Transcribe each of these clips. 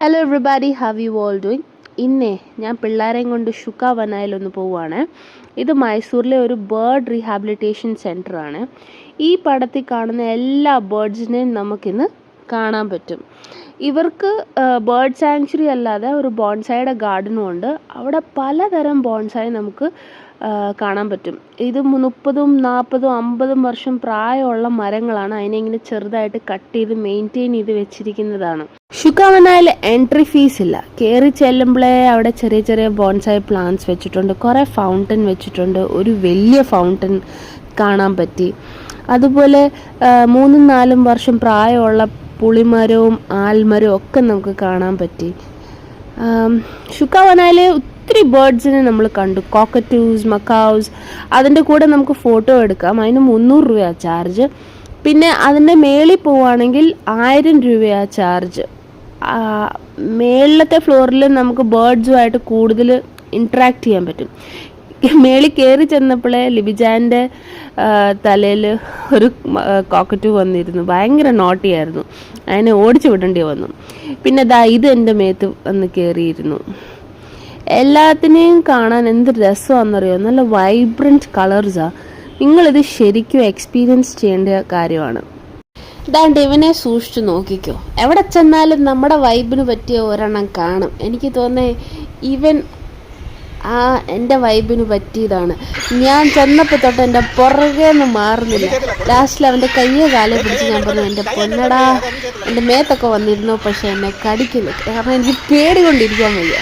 Hello everybody, have you all doing? ഇന്നേ ഞാൻ പിള്ളേരെയും കൊണ്ട് ഷുക്ക വനായിലൊന്ന് പോവുകയാണ്. ഇത് മൈസൂരിലെ ഒരു ബേർഡ് റീഹാബിലിറ്റേഷൻ സെൻ്ററാണ്. ഈ പടത്തിൽ കാണുന്ന എല്ലാ ബേർഡ്സിനെയും നമുക്കിന്ന് കാണാൻ പറ്റും. ഇവർക്ക് ബേർഡ് സാങ്ച്വറി അല്ലാതെ ഒരു ബോൺസായുടെ ഗാർഡനും ഉണ്ട്. അവിടെ പലതരം ബോൺസായി നമുക്ക് കാണാൻ പറ്റും. ഇത് 30, 40, 50 വർഷം പ്രായമുള്ള മരങ്ങളാണ്. അതിനെ ഇങ്ങനെ ചെറുതായിട്ട് കട്ട് ചെയ്ത് മെയിൻറ്റെയിൻ ചെയ്ത് വെച്ചിരിക്കുന്നതാണ്. ഷുക്ക വനായിൽ എൻട്രി ഫീസ് ഇല്ല. കയറി ചെല്ലുമ്പോഴേ അവിടെ ചെറിയ ചെറിയ ബോൺസായി പ്ലാന്റ്സ് വെച്ചിട്ടുണ്ട്, കുറേ ഫൗണ്ടൻ വെച്ചിട്ടുണ്ട്. ഒരു വലിയ ഫൗണ്ടൻ കാണാൻ പറ്റി. അതുപോലെ 3-4 വർഷം പ്രായമുള്ള പുളിമരവും ആൽമരവും ഒക്കെ നമുക്ക് കാണാൻ പറ്റി. ഷുക്ക വനായിൽ ഒത്തിരി ബേർഡ്സിനെ നമ്മൾ കണ്ടു. കോക്കറ്റൂസ്, മക്കാവ്സ്. അതിൻ്റെ കൂടെ നമുക്ക് ഫോട്ടോ എടുക്കാം. അതിന് 300 രൂപയാണ് ചാർജ്. പിന്നെ അതിൻ്റെ മേളിൽ പോവുകയാണെങ്കിൽ 1000 രൂപയാണ് ചാർജ്. മേളിലത്തെ ഫ്ലോറിൽ നമുക്ക് ബേർഡ്സുമായിട്ട് കൂടുതൽ ഇൻട്രാക്ട് ചെയ്യാൻ പറ്റും. മേളിൽ കയറി ചെന്നപ്പോഴേ ലിബിജാൻ്റെ തലയിൽ ഒരു കോക്കറ്റു വന്നിരുന്നു. ഭയങ്കര നോട്ടിയായിരുന്നു. അതിനെ ഓടിച്ചു വിടേണ്ടി വന്നു. പിന്നെ ഇത് എൻ്റെ മേത്ത് വന്ന് കയറിയിരുന്നു. എല്ലാത്തിനെയും കാണാൻ എന്ത് രസമാണെന്നറിയോ, നല്ല വൈബ്രൻറ്റ് കളേഴ്സാണ്. നിങ്ങളിത് ശരിക്കും എക്സ്പീരിയൻസ് ചെയ്യേണ്ട കാര്യമാണ്. ഇതാണ്ട് ഇവനെ സൂക്ഷിച്ചു നോക്കിക്കോ. എവിടെ ചെന്നാലും നമ്മുടെ വൈബിന് പറ്റിയ ഒരെണ്ണം കാണും. എനിക്ക് തോന്നേ ഇവൻ എൻ്റെ വൈബിന് പറ്റിയതാണ്. ഞാൻ ചെന്നപ്പോൾ തൊട്ട് എൻ്റെ പുറകെ ഒന്നും മാറുന്നില്ല. ലാസ്റ്റിൽ അവൻ്റെ കയ്യോ കാലേ പിടിച്ച് ഞാൻ പറഞ്ഞു, എൻ്റെ പൊന്നടാ, എൻ്റെ മേത്തൊക്കെ വന്നിരുന്നു, പക്ഷെ എന്നെ കടിക്കുന്നു. കാരണം എനിക്ക് പേടി കൊണ്ടിരിക്കാൻ വയ്യ.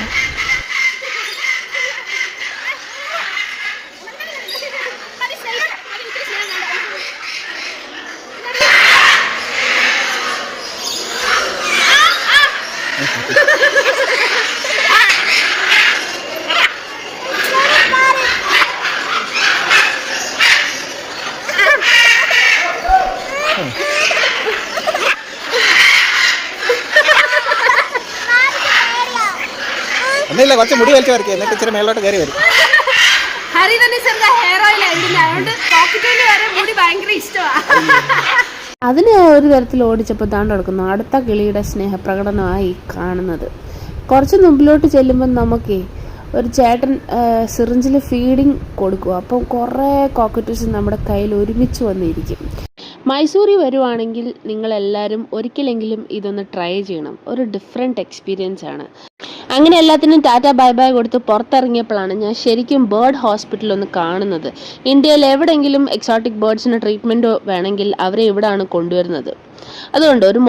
ഒന്നുമില്ല, കുറച്ച് മുടി വലിച്ചു വരയ്ക്കുക, എന്നിട്ട് ഇച്ചിരി മേലോട്ട് കയറി വരും. അതിന് ഒരു തരത്തിൽ ഓടിച്ചപ്പോൾ താണ്ട് കൊടുക്കുന്നു. അടുത്ത കിളിയുടെ സ്നേഹപ്രകടനമായി കാണുന്നത്. കുറച്ച് മുമ്പിലോട്ട് ചെല്ലുമ്പോൾ നമുക്കേ ഒരു ചേട്ടൻ സിറിഞ്ചിൽ ഫീഡിങ് കൊടുക്കും. അപ്പം കുറേ കോക്കറ്റൂസ് നമ്മുടെ കയ്യിൽ ഒരുമിച്ച് വന്നിരിക്കും. മൈസൂരിൽ വരുവാണെങ്കിൽ നിങ്ങളെല്ലാവരും ഒരിക്കലെങ്കിലും ഇതൊന്ന് ട്രൈ ചെയ്യണം. ഒരു ഡിഫറെൻറ്റ് എക്സ്പീരിയൻസ് ആണ്. അങ്ങനെ എല്ലാത്തിനും ടാറ്റ ബൈ ബൈ കൊടുത്ത് പുറത്തിറങ്ങിയപ്പോഴാണ് ഞാൻ ശരിക്കും ബേർഡ് ഹോസ്പിറ്റൽ ഒന്ന് കാണുന്നത്. ഇന്ത്യയിൽ എവിടെയെങ്കിലും എക്സോട്ടിക് ബേർഡ്സിന് ട്രീറ്റ്മെൻറ്റ് വേണമെങ്കിൽ അവരെ ഇവിടെയാണ് കൊണ്ടുവരുന്നത്. അതുകൊണ്ട് ഒരു